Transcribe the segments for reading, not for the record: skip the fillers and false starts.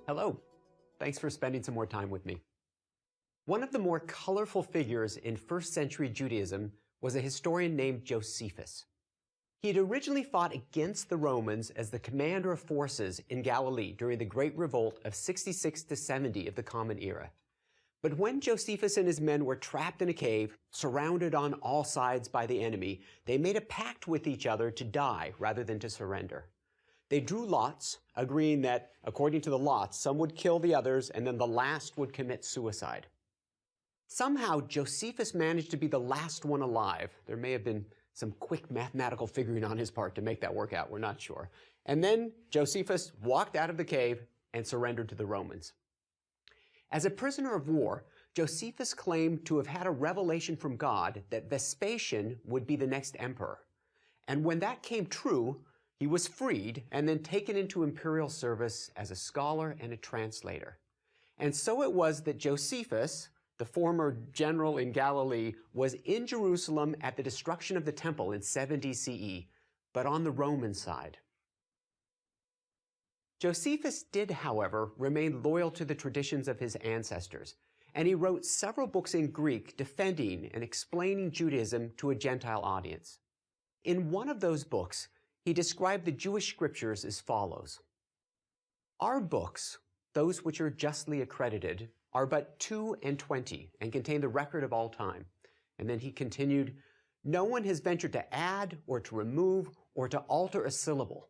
Hello. Thanks for spending some more time with me. One of the more colorful figures in first century Judaism was a historian named Josephus. He had originally fought against the Romans as the commander of forces in Galilee during the Great Revolt of 66 to 70 of the Common Era. But when Josephus and his men were trapped in a cave, surrounded on all sides by the enemy, they made a pact with each other to die rather than to surrender. They drew lots, agreeing that, according to the lots, some would kill the others and then the last would commit suicide. Somehow, Josephus managed to be the last one alive. There may have been some quick mathematical figuring on his part to make that work out, we're not sure. And then Josephus walked out of the cave and surrendered to the Romans. As a prisoner of war, Josephus claimed to have had a revelation from God that Vespasian would be the next emperor. And when that came true, he was freed and then taken into imperial service as a scholar and a translator. And so it was that Josephus, the former general in Galilee, was in Jerusalem at the destruction of the temple in 70 CE, but on the Roman side. Josephus did, however, remain loyal to the traditions of his ancestors, and he wrote several books in Greek defending and explaining Judaism to a Gentile audience. In one of those books, he described the Jewish scriptures as follows. Our books, those which are justly accredited, are but 2 and 20 and contain the record of all time. And then he continued, no one has ventured to add or to remove or to alter a syllable.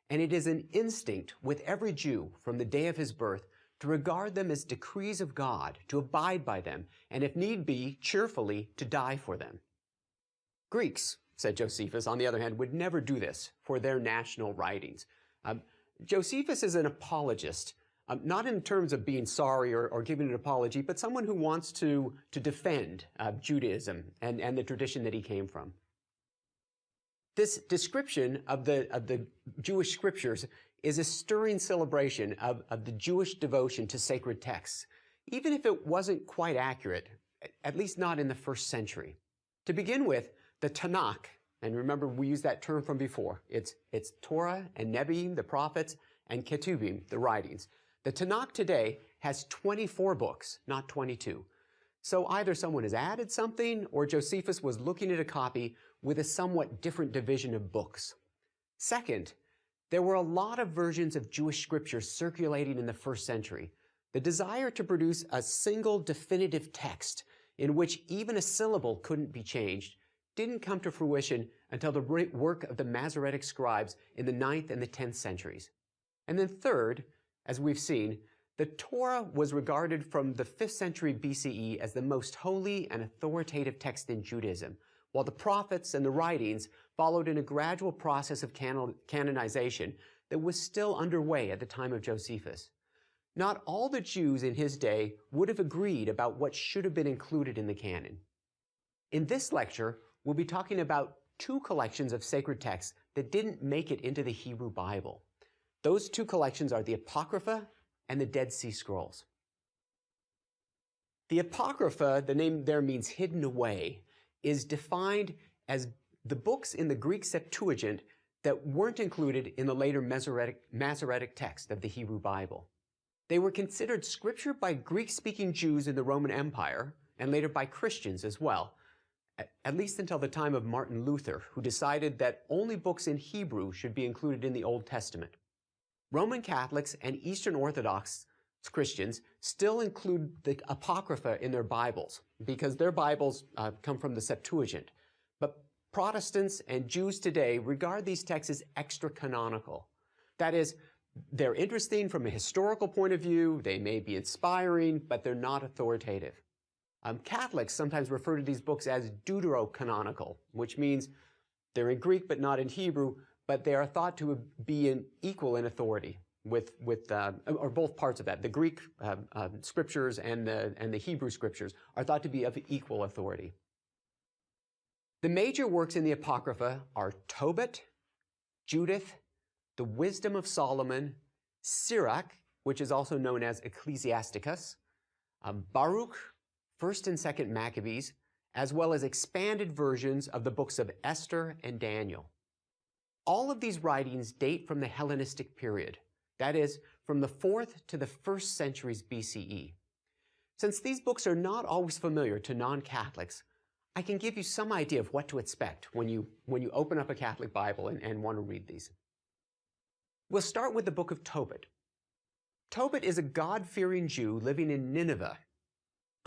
And it is an instinct with every Jew from the day of his birth to regard them as decrees of God, to abide by them, and if need be, cheerfully to die for them. Greeks, said Josephus, on the other hand, would never do this for their national writings. Josephus is an apologist, not in terms of being sorry or giving an apology, but someone who wants to defend Judaism and the tradition that he came from. This description of the Jewish scriptures is a stirring celebration of the Jewish devotion to sacred texts, even if it wasn't quite accurate, at least not in the first century. To begin with, the Tanakh, and remember we used that term from before, it's Torah and Nevi'im, the prophets, and Ketuvim, the writings. The Tanakh today has 24 books, not 22. So either someone has added something or Josephus was looking at a copy with a somewhat different division of books. Second, there were a lot of versions of Jewish scriptures circulating in the first century. The desire to produce a single definitive text in which even a syllable couldn't be changed didn't come to fruition until the work of the Masoretic scribes in the 9th and the 10th centuries. And then third, as we've seen, the Torah was regarded from the 5th century BCE as the most holy and authoritative text in Judaism, while the prophets and the writings followed in a gradual process of canonization that was still underway at the time of Josephus. Not all the Jews in his day would have agreed about what should have been included in the canon. In this lecture, we'll be talking about 2 collections of sacred texts that didn't make it into the Hebrew Bible. Those 2 collections are the Apocrypha and the Dead Sea Scrolls. The Apocrypha, the name there means hidden away, is defined as the books in the Greek Septuagint that weren't included in the later Masoretic text of the Hebrew Bible. They were considered scripture by Greek-speaking Jews in the Roman Empire, and later by Christians as well, at least until the time of Martin Luther, who decided that only books in Hebrew should be included in the Old Testament. Roman Catholics and Eastern Orthodox Christians still include the Apocrypha in their Bibles because their Bibles come from the Septuagint. But Protestants and Jews today regard these texts as extra-canonical. That is, they're interesting from a historical point of view, they may be inspiring, but they're not authoritative. Catholics sometimes refer to these books as deuterocanonical, which means they're in Greek but not in Hebrew, but they are thought to be equal in authority with or both parts of that. The Greek scriptures and the Hebrew scriptures are thought to be of equal authority. The major works in the Apocrypha are Tobit, Judith, the Wisdom of Solomon, Sirach, which is also known as Ecclesiasticus, Baruch, 1st and 2nd Maccabees, as well as expanded versions of the books of Esther and Daniel. All of these writings date from the Hellenistic period, that is, from the 4th to the 1st centuries BCE. Since these books are not always familiar to non-Catholics, I can give you some idea of what to expect when you open up a Catholic Bible and want to read these. We'll start with the book of Tobit. Tobit is a God-fearing Jew living in Nineveh.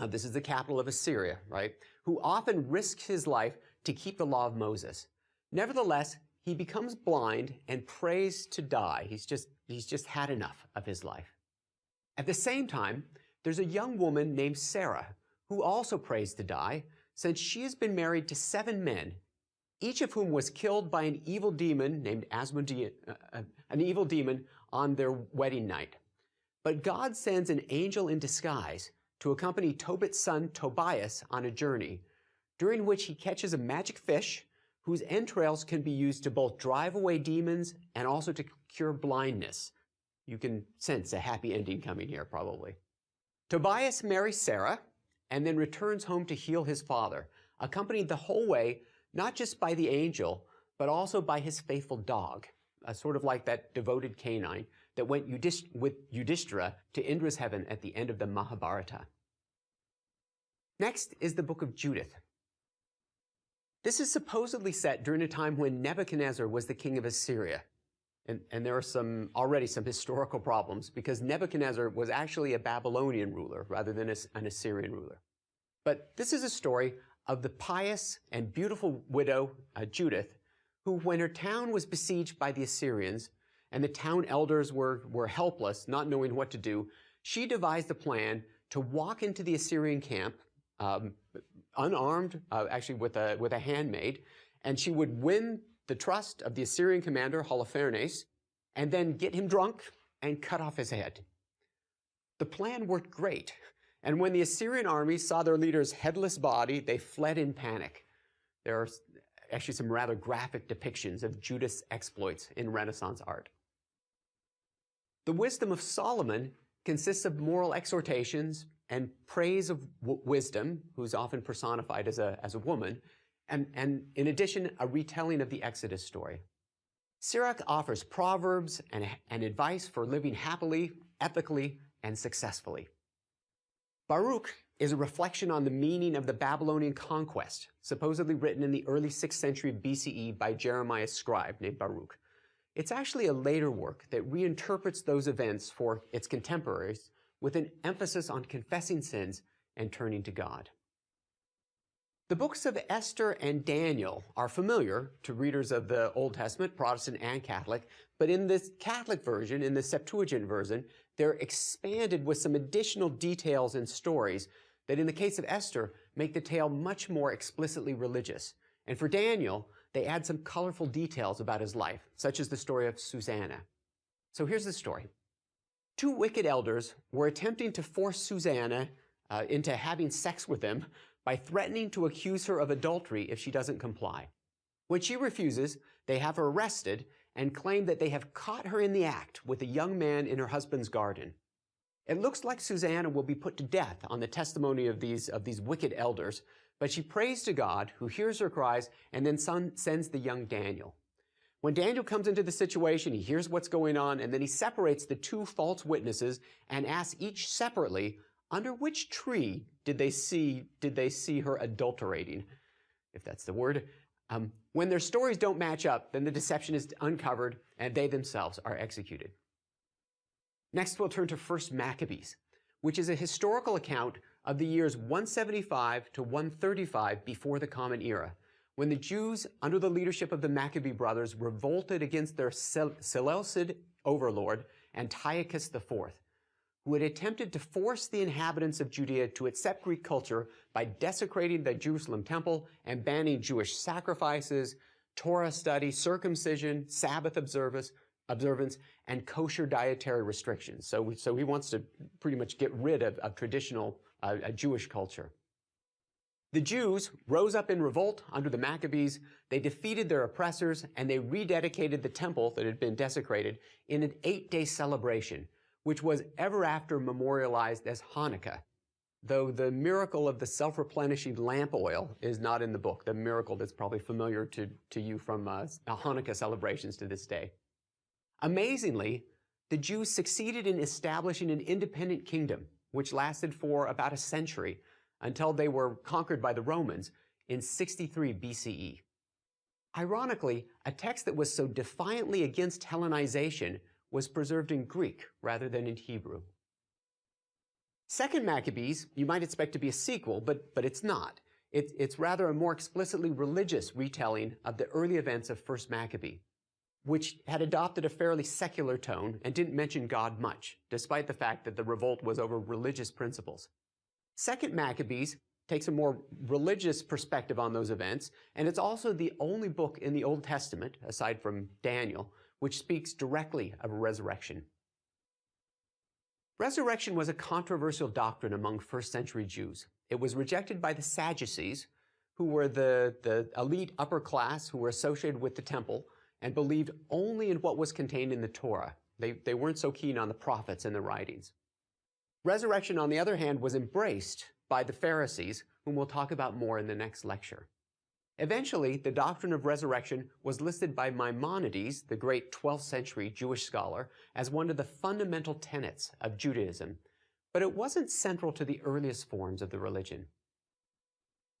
This is the capital of Assyria, right? Who often risks his life to keep the law of Moses. Nevertheless, he becomes blind and prays to die. He's just had enough of his life. At the same time, there's a young woman named Sarah who also prays to die, since she has been married to 7 men, each of whom was killed by an evil demon named Asmodeus, an evil demon on their wedding night. But God sends an angel in disguise to accompany Tobit's son Tobias on a journey, during which he catches a magic fish whose entrails can be used to both drive away demons and also to cure blindness. You can sense a happy ending coming here, probably. Tobias marries Sarah and then returns home to heal his father, accompanied the whole way not just by the angel, but also by his faithful dog, sort of like that devoted canine that went with Yudhishthira to Indra's heaven at the end of the Mahabharata. Next is the book of Judith. This is supposedly set during a time when Nebuchadnezzar was the king of Assyria. And there are already some historical problems because Nebuchadnezzar was actually a Babylonian ruler rather than an Assyrian ruler. But this is a story of the pious and beautiful widow, Judith, who, when her town was besieged by the Assyrians and the town elders were helpless, not knowing what to do, she devised a plan to walk into the Assyrian camp, unarmed, actually with a handmaid, and she would win the trust of the Assyrian commander, Holofernes, and then get him drunk and cut off his head. The plan worked great, and when the Assyrian army saw their leader's headless body, they fled in panic. There are actually some rather graphic depictions of Judith's exploits in Renaissance art. The wisdom of Solomon consists of moral exhortations and praise of wisdom, who's often personified as a woman, and in addition, a retelling of the Exodus story. Sirach offers proverbs and advice for living happily, ethically, and successfully. Baruch is a reflection on the meaning of the Babylonian conquest, supposedly written in the early 6th century BCE by Jeremiah's scribe named Baruch. It's actually a later work that reinterprets those events for its contemporaries with an emphasis on confessing sins and turning to God. The books of Esther and Daniel are familiar to readers of the Old Testament, Protestant and Catholic, but in this Catholic version, in the Septuagint version, they're expanded with some additional details and stories that, in the case of Esther, make the tale much more explicitly religious. And for Daniel, they add some colorful details about his life, such as the story of Susanna. So here's the story. 2 wicked elders were attempting to force Susanna into having sex with them by threatening to accuse her of adultery if she doesn't comply. When she refuses, they have her arrested and claim that they have caught her in the act with a young man in her husband's garden. It looks like Susanna will be put to death on the testimony of these wicked elders, but she prays to God, who hears her cries, and then sends the young Daniel. When Daniel comes into the situation, he hears what's going on, and then he separates the 2 false witnesses and asks each separately, under which tree did they see her adulterating, if that's the word? When their stories don't match up, then the deception is uncovered and they themselves are executed. Next, we'll turn to 1st Maccabees, which is a historical account of the years 175 to 135 before the Common Era, when the Jews, under the leadership of the Maccabee brothers, revolted against their Seleucid overlord, Antiochus IV, who had attempted to force the inhabitants of Judea to accept Greek culture by desecrating the Jerusalem temple and banning Jewish sacrifices, Torah study, circumcision, Sabbath observance, and kosher dietary restrictions. So he wants to pretty much get rid of traditional Jewish culture. The Jews rose up in revolt under the Maccabees. They defeated their oppressors, and they rededicated the temple that had been desecrated in an 8-day celebration, which was ever after memorialized as Hanukkah. though the miracle of the self-replenishing lamp oil is not in the book, the miracle that's probably familiar to you from Hanukkah celebrations to this day. Amazingly, the Jews succeeded in establishing an independent kingdom, which lasted for about a century until they were conquered by the Romans in 63 BCE. Ironically, a text that was so defiantly against Hellenization was preserved in Greek rather than in Hebrew. Second Maccabees, you might expect to be a sequel, but it's not. It's rather a more explicitly religious retelling of the early events of First Maccabee, which had adopted a fairly secular tone and didn't mention God much, despite the fact that the revolt was over religious principles. Second Maccabees takes a more religious perspective on those events, and it's also the only book in the Old Testament, aside from Daniel, which speaks directly of a resurrection. Resurrection was a controversial doctrine among first-century Jews. It was rejected by the Sadducees, who were the elite upper class who were associated with the temple and believed only in what was contained in the Torah. They weren't so keen on the prophets and the writings. Resurrection, on the other hand, was embraced by the Pharisees, whom we'll talk about more in the next lecture. Eventually, the doctrine of resurrection was listed by Maimonides, the great 12th century Jewish scholar, as one of the fundamental tenets of Judaism, but it wasn't central to the earliest forms of the religion.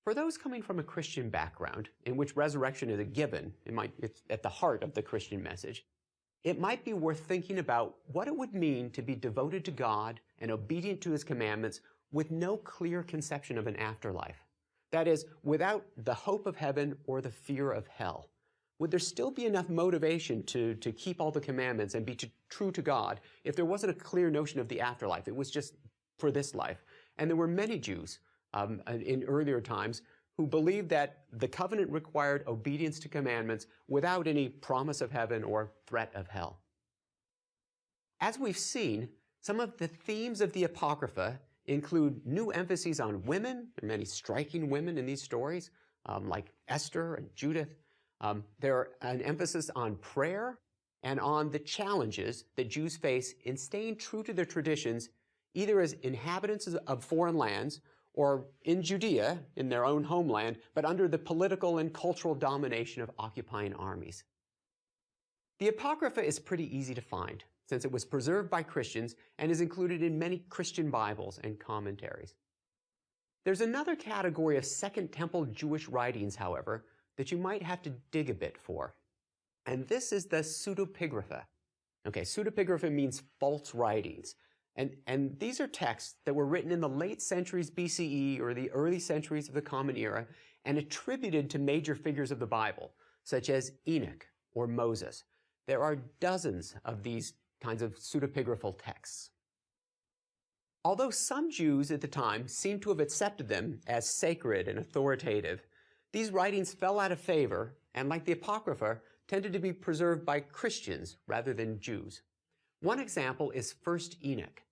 For those coming from a Christian background, in which resurrection is a given, it's at the heart of the Christian message, it might be worth thinking about what it would mean to be devoted to God and obedient to His commandments with no clear conception of an afterlife. That is, without the hope of heaven or the fear of hell. Would there still be enough motivation to keep all the commandments and be true to God if there wasn't a clear notion of the afterlife? It was just for this life. And there were many Jews in earlier times who believed that the covenant required obedience to commandments without any promise of heaven or threat of hell. As we've seen, some of the themes of the Apocrypha include new emphases on women. There are many striking women in these stories, like Esther and Judith. There are an emphasis on prayer and on the challenges that Jews face in staying true to their traditions, either as inhabitants of foreign lands or in Judea, in their own homeland, but under the political and cultural domination of occupying armies. The Apocrypha is pretty easy to find, since it was preserved by Christians and is included in many Christian Bibles and commentaries. There's another category of Second Temple Jewish writings, however, that you might have to dig a bit for. And this is the pseudepigrapha. Okay, pseudepigrapha means false writings. And these are texts that were written in the late centuries BCE or the early centuries of the Common Era and attributed to major figures of the Bible, such as Enoch or Moses. There are dozens of these kinds of pseudepigraphal texts. Although some Jews at the time seem to have accepted them as sacred and authoritative, these writings fell out of favor and, like the Apocrypha, tended to be preserved by Christians rather than Jews. One example is 1st Enoch,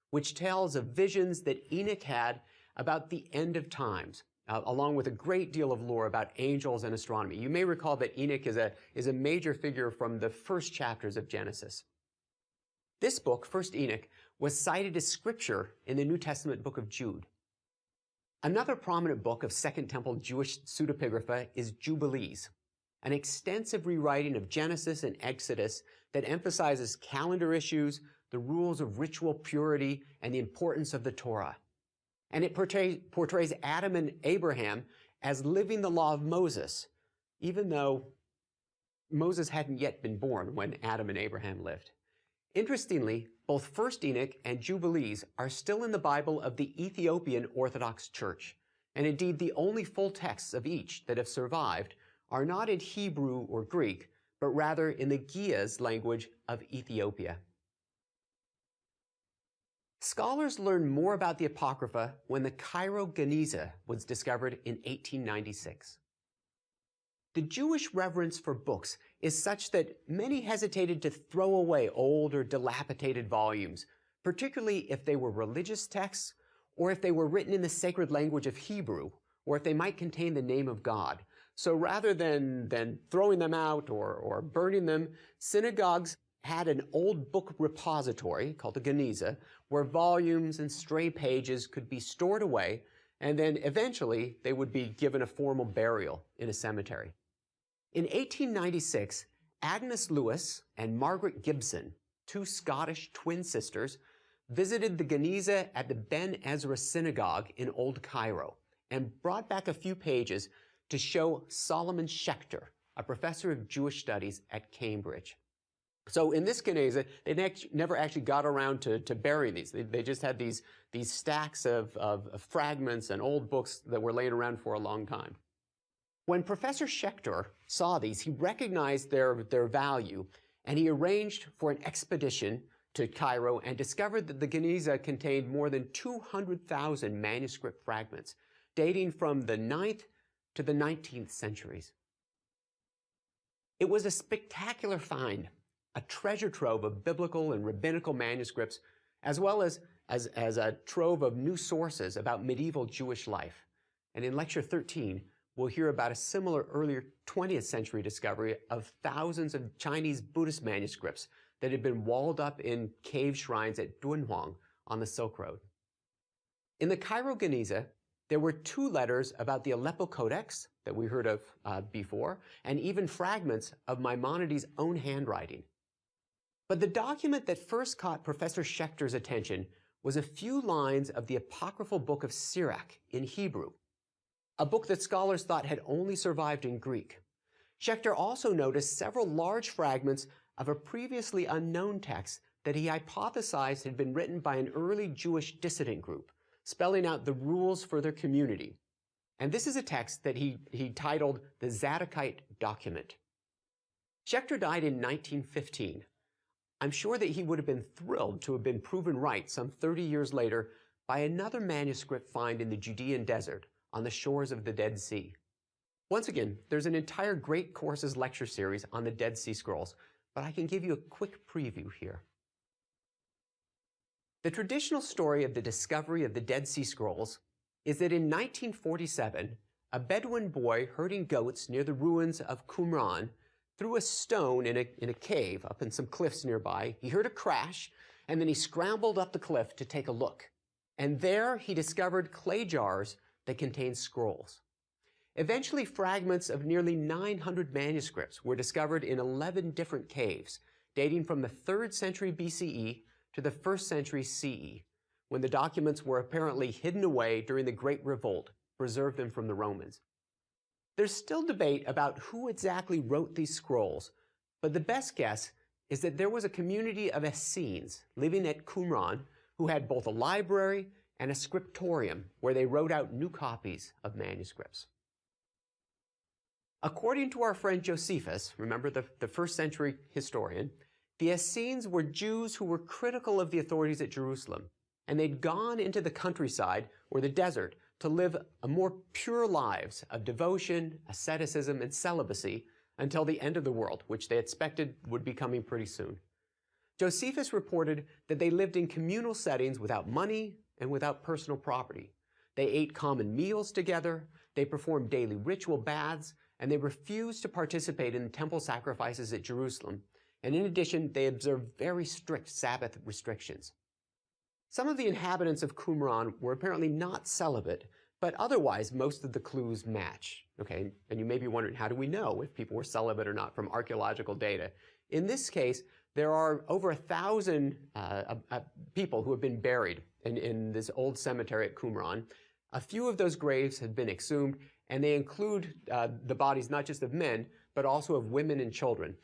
which tells of visions that Enoch had about the end of times, along with a great deal of lore about angels and astronomy. You may recall that Enoch is a major figure from the first chapters of Genesis. This book, 1st Enoch, was cited as scripture in the New Testament book of Jude. Another prominent book of Second Temple Jewish pseudepigrapha is Jubilees, an extensive rewriting of Genesis and Exodus that emphasizes calendar issues, the rules of ritual purity, and the importance of the Torah. And it portrays Adam and Abraham as living the law of Moses, even though Moses hadn't yet been born when Adam and Abraham lived. Interestingly, both 1st Enoch and Jubilees are still in the Bible of the Ethiopian Orthodox Church, and indeed the only full texts of each that have survived are not in Hebrew or Greek, but rather in the Ge'ez language of Ethiopia. Scholars learned more about the Apocrypha when the Cairo Geniza was discovered in 1896. The Jewish reverence for books is such that many hesitated to throw away old or dilapidated volumes, particularly if they were religious texts or if they were written in the sacred language of Hebrew, or if they might contain the name of God. So rather than throwing them out or burning them, synagogues had an old book repository called the Geniza, where volumes and stray pages could be stored away, and then eventually they would be given a formal burial in a cemetery. In 1896, Agnes Lewis and Margaret Gibson, two Scottish twin sisters, visited the Geniza at the Ben Ezra Synagogue in Old Cairo and brought back a few pages to show Solomon Schechter, a professor of Jewish studies at Cambridge. So in this Geniza, they never actually got around to bury these. They just had these stacks of fragments and old books that were laying around for a long time. When Professor Schechter saw these, he recognized their value, and he arranged for an expedition to Cairo and discovered that the Geniza contained more than 200,000 manuscript fragments, dating from the 9th to the 19th centuries. It was a spectacular find, a treasure trove of biblical and rabbinical manuscripts, as well as a trove of new sources about medieval Jewish life. And in Lecture 13, we'll hear about a similar earlier 20th century discovery of thousands of Chinese Buddhist manuscripts that had been walled up in cave shrines at Dunhuang on the Silk Road. In the Cairo Geniza, there were 2 letters about the Aleppo Codex that we heard of before, and even fragments of Maimonides' own handwriting. But the document that first caught Professor Schechter's attention was a few lines of the apocryphal book of Sirach in Hebrew, a book that scholars thought had only survived in Greek. Schechter also noticed several large fragments of a previously unknown text that he hypothesized had been written by an early Jewish dissident group, spelling out the rules for their community. And this is a text that he titled the Zadokite Document. Schechter died in 1915. I'm sure that he would have been thrilled to have been proven right some 30 years later by another manuscript find in the Judean desert on the shores of the Dead Sea. Once again, there's an entire Great Courses lecture series on the Dead Sea Scrolls, but I can give you a quick preview here. The traditional story of the discovery of the Dead Sea Scrolls is that in 1947, a Bedouin boy herding goats near the ruins of Qumran threw a stone in a cave up in some cliffs nearby. He heard a crash, and then he scrambled up the cliff to take a look. And there he discovered clay jars that contained scrolls. Eventually, fragments of nearly 900 manuscripts were discovered in 11 different caves, dating from the 3rd century BCE to the 1st century CE, when the documents were apparently hidden away during the Great Revolt to preserve them from the Romans. There's still debate about who exactly wrote these scrolls, but the best guess is that there was a community of Essenes living at Qumran who had both a library and a scriptorium where they wrote out new copies of manuscripts. According to our friend Josephus, remember the 1st century historian, the Essenes were Jews who were critical of the authorities at Jerusalem, and they'd gone into the countryside or the desert to live a more pure lives of devotion, asceticism, and celibacy until the end of the world, which they expected would be coming pretty soon. Josephus reported that they lived in communal settings without money and without personal property. They ate common meals together, they performed daily ritual baths, and they refused to participate in temple sacrifices at Jerusalem. And in addition, they observed very strict Sabbath restrictions. Some of the inhabitants of Qumran were apparently not celibate, but otherwise most of the clues match. Okay, and you may be wondering, how do we know if people were celibate or not from archaeological data? In this case, there are over 1,000 people who have been buried in this old cemetery at Qumran. A few of those graves have been exhumed, and they include the bodies not just of men, but also of women and children.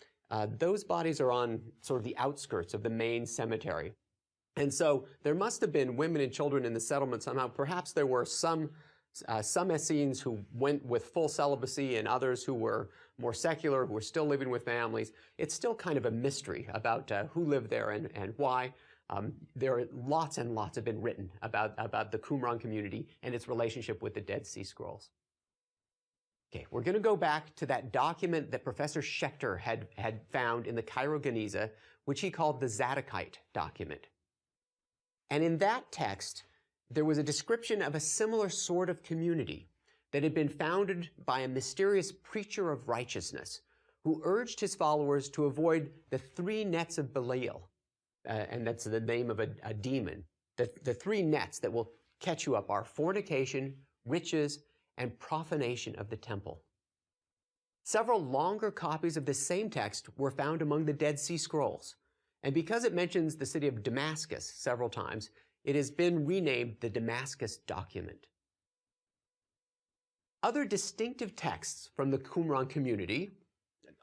Those bodies are on sort of the outskirts of the main cemetery. And so there must have been women and children in the settlement somehow. Perhaps there were some Essenes who went with full celibacy and others who were more secular, who were still living with families. It's still kind of a mystery about who lived there and why. There are lots and lots have been written about the Qumran community and its relationship with the Dead Sea Scrolls. Okay, we're going to go back to that document that Professor Schechter had found in the Cairo Geniza, which he called the Zadokite document. And in that text, there was a description of a similar sort of community that had been founded by a mysterious preacher of righteousness who urged his followers to avoid the 3 nets of Belial, and that's the name of a demon. The 3 nets that will catch you up are fornication, riches, and profanation of the temple. Several longer copies of the same text were found among the Dead Sea Scrolls, and because it mentions the city of Damascus several times, it has been renamed the Damascus document. Other distinctive texts from the Qumran community,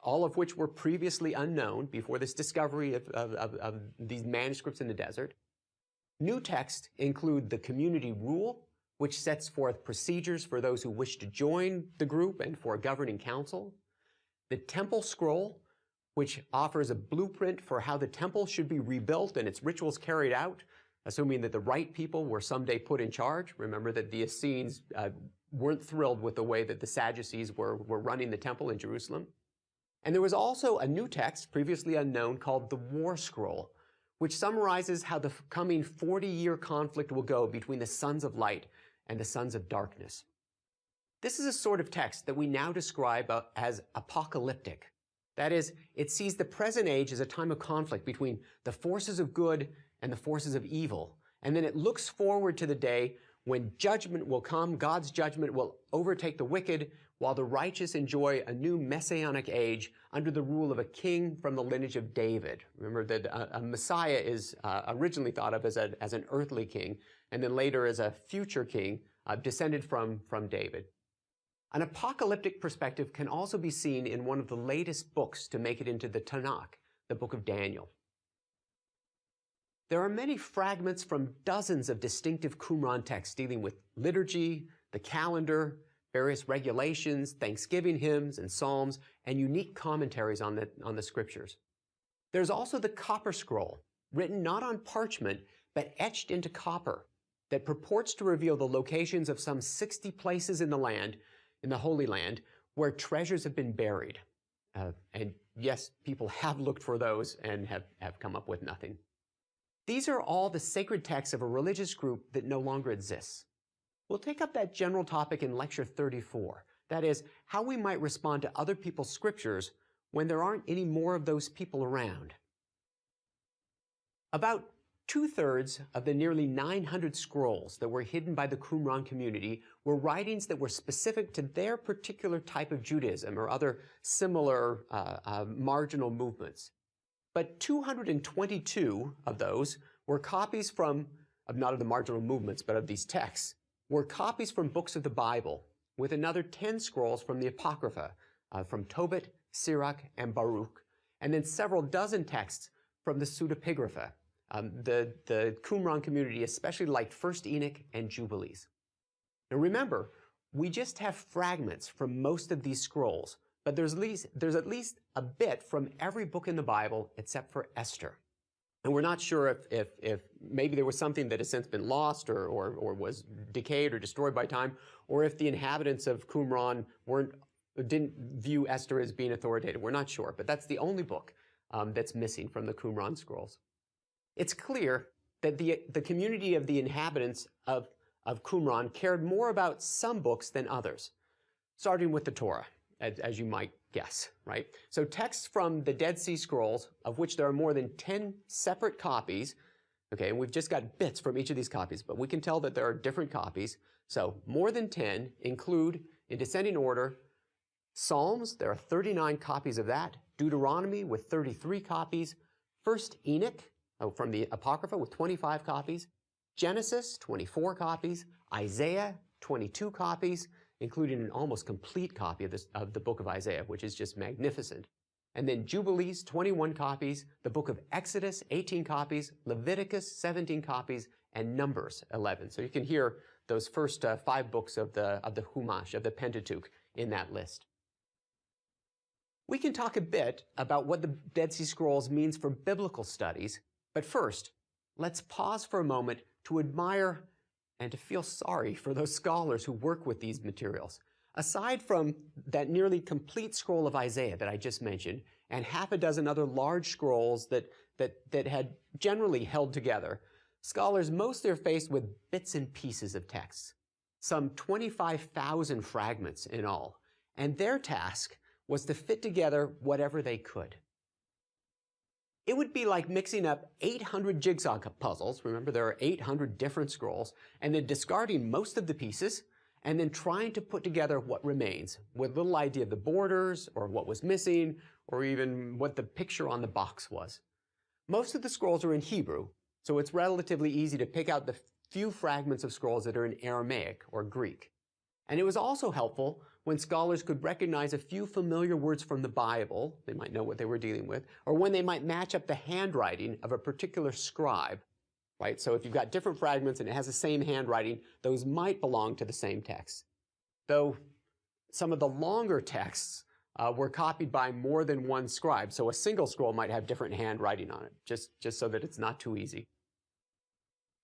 all of which were previously unknown before this discovery of these manuscripts in the desert. New texts include the community rule, which sets forth procedures for those who wish to join the group and for a governing council. The temple scroll, which offers a blueprint for how the temple should be rebuilt and its rituals carried out, assuming that the right people were someday put in charge. Remember that the Essenes weren't thrilled with the way that the Sadducees were running the temple in Jerusalem. And there was also a new text, previously unknown, called the War Scroll, which summarizes how the coming 40-year conflict will go between the sons of light and the sons of darkness. This is a sort of text that we now describe as apocalyptic. That is, it sees the present age as a time of conflict between the forces of good and the forces of evil. And then it looks forward to the day when judgment will come, God's judgment will overtake the wicked, while the righteous enjoy a new messianic age under the rule of a king from the lineage of David. Remember that a Messiah is originally thought of as an earthly king, and then later as a future king descended from David. An apocalyptic perspective can also be seen in one of the latest books to make it into the Tanakh, the book of Daniel. There are many fragments from dozens of distinctive Qumran texts dealing with liturgy, the calendar, various regulations, thanksgiving hymns and psalms, and unique commentaries on the scriptures. There's also the copper scroll, written not on parchment, but etched into copper, that purports to reveal the locations of some 60 places in the Holy Land, where treasures have been buried. And yes, people have looked for those and have come up with nothing. These are all the sacred texts of a religious group that no longer exists. We'll take up that general topic in Lecture 34. That is, how we might respond to other people's scriptures when there aren't any more of those people around. About 2/3 of the nearly 900 scrolls that were hidden by the Qumran community were writings that were specific to their particular type of Judaism or other similar marginal movements. But 222 of those were copies not of the marginal movements, but of these texts, were copies from books of the Bible, with another 10 scrolls from the Apocrypha, from Tobit, Sirach, and Baruch, and then several dozen texts from the pseudepigrapha. The Qumran community especially liked 1st Enoch and Jubilees. Now remember, we just have fragments from most of these scrolls, but there's at least a bit from every book in the Bible except for Esther. And we're not sure if maybe there was something that has since been lost or was decayed or destroyed by time, or if the inhabitants of Qumran didn't view Esther as being authoritative. We're not sure, but that's the only book that's missing from the Qumran scrolls. It's clear that the community of the inhabitants of Qumran cared more about some books than others, starting with the Torah, as you might guess, right? So texts from the Dead Sea Scrolls, of which there are more than 10 separate copies, okay, and we've just got bits from each of these copies, but we can tell that there are different copies. So more than 10 include, in descending order, Psalms, there are 39 copies of that, Deuteronomy with 33 copies, 1st Enoch, from the Apocrypha with 25 copies, Genesis, 24 copies, Isaiah, 22 copies, including an almost complete copy of the book of Isaiah, which is just magnificent. And then Jubilees, 21 copies, the book of Exodus, 18 copies, Leviticus, 17 copies, and Numbers, 11. So you can hear those first 5 books of the Chumash, of the Pentateuch, in that list. We can talk a bit about what the Dead Sea Scrolls means for biblical studies, but first, let's pause for a moment to admire and to feel sorry for those scholars who work with these materials. Aside from that nearly complete scroll of Isaiah that I just mentioned, and half a dozen other large scrolls that had generally held together, scholars mostly are faced with bits and pieces of texts, some 25,000 fragments in all, and their task was to fit together whatever they could. It would be like mixing up 800 jigsaw puzzles, remember there are 800 different scrolls, and then discarding most of the pieces, and then trying to put together what remains, with little idea of the borders, or what was missing, or even what the picture on the box was. Most of the scrolls are in Hebrew, so it's relatively easy to pick out the few fragments of scrolls that are in Aramaic or Greek. And it was also helpful when scholars could recognize a few familiar words from the Bible, they might know what they were dealing with, or when they might match up the handwriting of a particular scribe, right? So if you've got different fragments and it has the same handwriting, those might belong to the same text. Though some of the longer texts were copied by more than one scribe, so a single scroll might have different handwriting on it, just so that it's not too easy.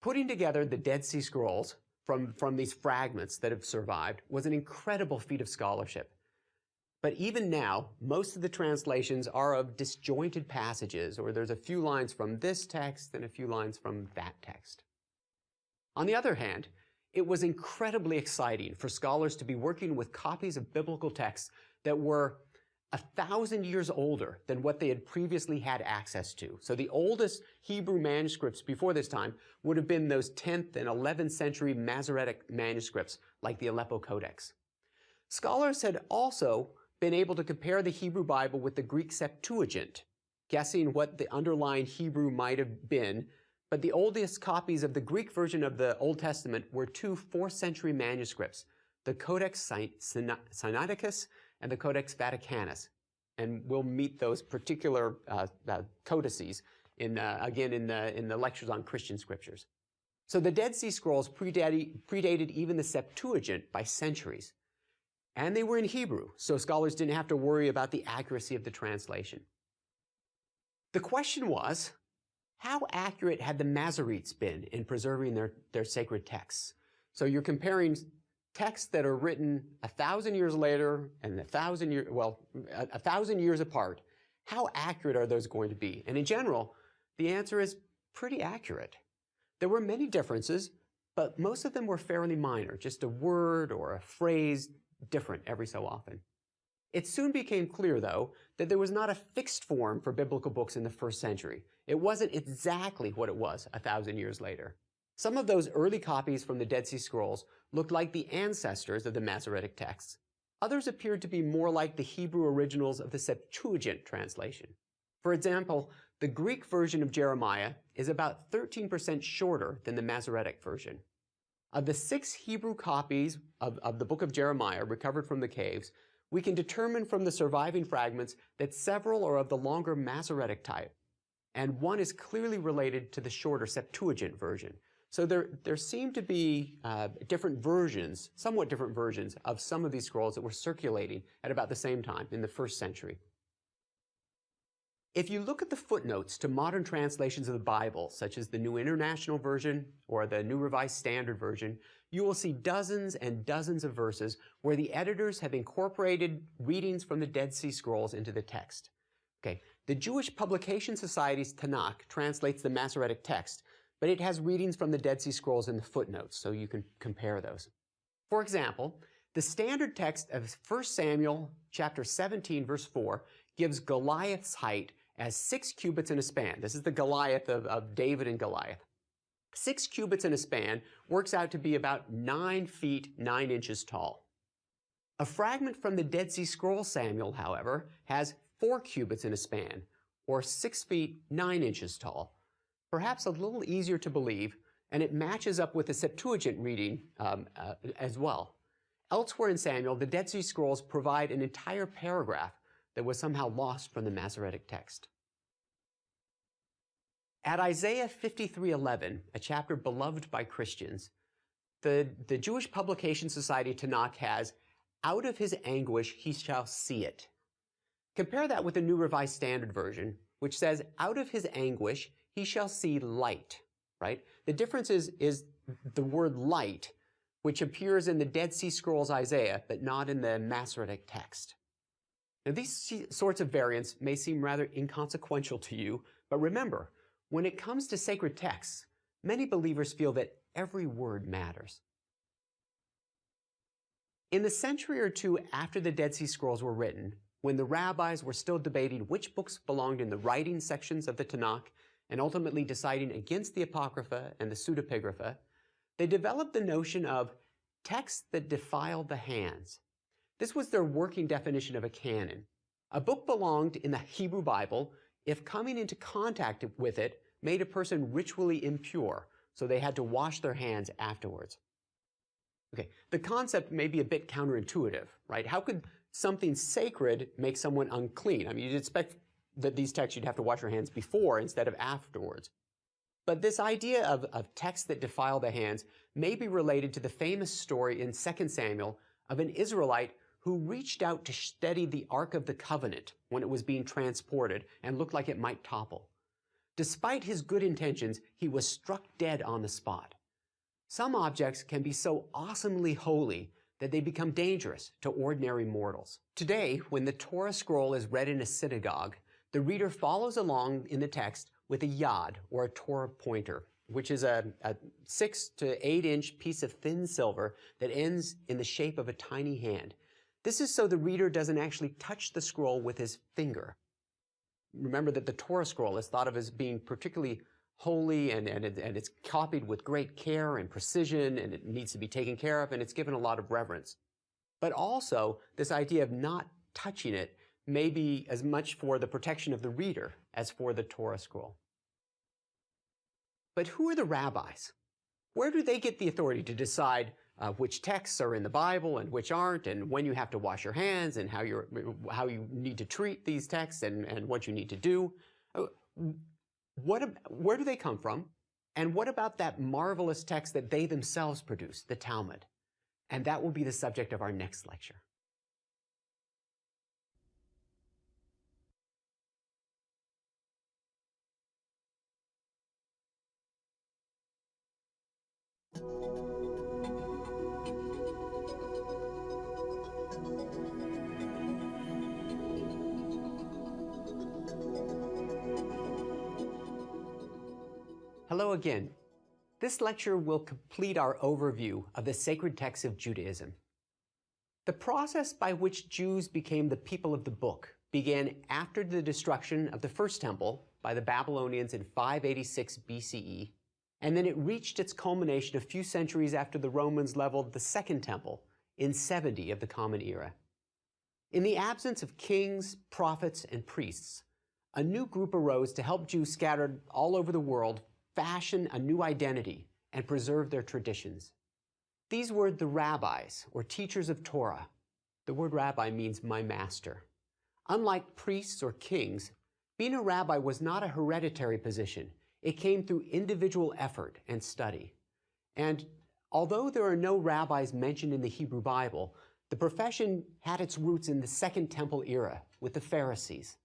Putting together the Dead Sea Scrolls from these fragments that have survived was an incredible feat of scholarship. But even now, most of the translations are of disjointed passages, or there's a few lines from this text and a few lines from that text. On the other hand, it was incredibly exciting for scholars to be working with copies of biblical texts that were 1,000 years older than what they had previously had access to. So the oldest Hebrew manuscripts before this time would have been those 10th and 11th century Masoretic manuscripts like the Aleppo Codex. Scholars had also been able to compare the Hebrew Bible with the Greek Septuagint, guessing what the underlying Hebrew might have been, but the oldest copies of the Greek version of the Old Testament were two 4th century manuscripts, the Codex Sinaiticus and the Codex Vaticanus. And we'll meet those particular codices again in the lectures on Christian scriptures. So the Dead Sea Scrolls predated even the Septuagint by centuries. And they were in Hebrew, so scholars didn't have to worry about the accuracy of the translation. The question was, how accurate had the Masoretes been in preserving their sacred texts? So you're comparing texts that are written 1,000 years later and 1,000 years apart. How accurate are those going to be? And in general, the answer is pretty accurate. There were many differences, but most of them were fairly minor, just a word or a phrase different every so often. It soon became clear, though, that there was not a fixed form for biblical books in the 1st century. It wasn't exactly what it was 1,000 years later. Some of those early copies from the Dead Sea Scrolls looked like the ancestors of the Masoretic texts. Others appeared to be more like the Hebrew originals of the Septuagint translation. For example, the Greek version of Jeremiah is about 13% shorter than the Masoretic version. Of the 6 Hebrew copies of the book of Jeremiah recovered from the caves, we can determine from the surviving fragments that several are of the longer Masoretic type, and one is clearly related to the shorter Septuagint version. So there seem to be different versions, somewhat different versions, of some of these scrolls that were circulating at about the same time in the 1st century. If you look at the footnotes to modern translations of the Bible, such as the New International Version or the New Revised Standard Version, you will see dozens and dozens of verses where the editors have incorporated readings from the Dead Sea Scrolls into the text. Okay, the Jewish Publication Society's Tanakh translates the Masoretic text, but it has readings from the Dead Sea Scrolls in the footnotes, so you can compare those. For example, the standard text of 1 Samuel chapter 17, verse 4, gives Goliath's height as 6 cubits in a span. This is the Goliath of David and Goliath. 6 cubits in a span works out to be about 9 feet 9 inches tall. A fragment from the Dead Sea Scroll Samuel, however, has 4 cubits in a span, or 6 feet 9 inches tall. Perhaps a little easier to believe, and it matches up with the Septuagint reading as well. Elsewhere in Samuel, the Dead Sea Scrolls provide an entire paragraph that was somehow lost from the Masoretic text. At Isaiah 53:11, a chapter beloved by Christians, the Jewish Publication Society Tanakh has, "Out of his anguish he shall see it." Compare that with the New Revised Standard Version, which says, "Out of his anguish he shall see light," right? The difference is the word light, which appears in the Dead Sea Scrolls Isaiah, but not in the Masoretic text. Now, these sorts of variants may seem rather inconsequential to you, but remember, when it comes to sacred texts, many believers feel that every word matters. In the century or two after the Dead Sea Scrolls were written, when the rabbis were still debating which books belonged in the writing sections of the Tanakh and ultimately deciding against the Apocrypha and the Pseudepigrapha, they developed the notion of texts that defiled the hands. This was their working definition of a canon. A book belonged in the Hebrew Bible if coming into contact with it made a person ritually impure, so they had to wash their hands afterwards. Okay, the concept may be a bit counterintuitive, right? How could something sacred make someone unclean? I mean, you'd expect that these texts you'd have to wash your hands before instead of afterwards. But this idea of texts that defile the hands may be related to the famous story in 2 Samuel of an Israelite who reached out to steady the Ark of the Covenant when it was being transported and looked like it might topple. Despite his good intentions, he was struck dead on the spot. Some objects can be so awesomely holy that they become dangerous to ordinary mortals. Today, when the Torah scroll is read in a synagogue, the reader follows along in the text with a yad, or a Torah pointer, which is a 6 to 8 inch piece of thin silver that ends in the shape of a tiny hand. This is so the reader doesn't actually touch the scroll with his finger. Remember that the Torah scroll is thought of as being particularly holy, and it's copied with great care and precision, and it needs to be taken care of, and it's given a lot of reverence. But also, this idea of not touching it may be as much for the protection of the reader as for the Torah scroll. But who are the rabbis? Where do they get the authority to decide which texts are in the Bible and which aren't, and when you have to wash your hands, and how you need to treat these texts, and what you need to do? Where do they come from? And what about that marvelous text that they themselves produced, the Talmud? And that will be the subject of our next lecture. Hello again. This lecture will complete our overview of the sacred texts of Judaism. The process by which Jews became the people of the book began after the destruction of the first temple by the Babylonians in 586 BCE, and then it reached its culmination a few centuries after the Romans leveled the second temple in 70 of the Common Era. In the absence of kings, prophets, and priests, a new group arose to help Jews scattered all over the world fashion a new identity and preserve their traditions. These were the rabbis, or teachers of Torah. The word rabbi means my master. Unlike priests or kings, being a rabbi was not a hereditary position. It came through individual effort and study. And although there are no rabbis mentioned in the Hebrew Bible, the profession had its roots in the Second Temple era with the Pharisees.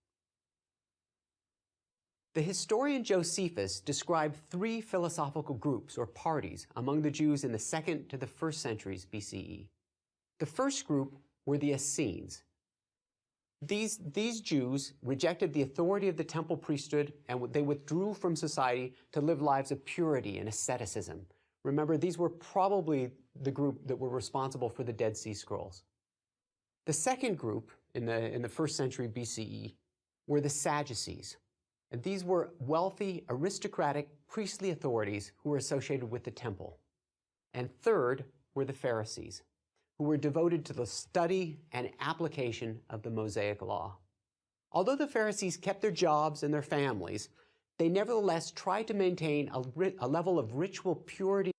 The historian Josephus described 3 philosophical groups or parties among the Jews in the 2nd to the 1st centuries BCE. The first group were the Essenes. These Jews rejected the authority of the temple priesthood, and they withdrew from society to live lives of purity and asceticism. Remember, these were probably the group that were responsible for the Dead Sea Scrolls. The second group in the 1st century BCE were the Sadducees. And these were wealthy, aristocratic, priestly authorities who were associated with the temple. And third were the Pharisees, who were devoted to the study and application of the Mosaic Law. Although the Pharisees kept their jobs and their families, they nevertheless tried to maintain a level of ritual purity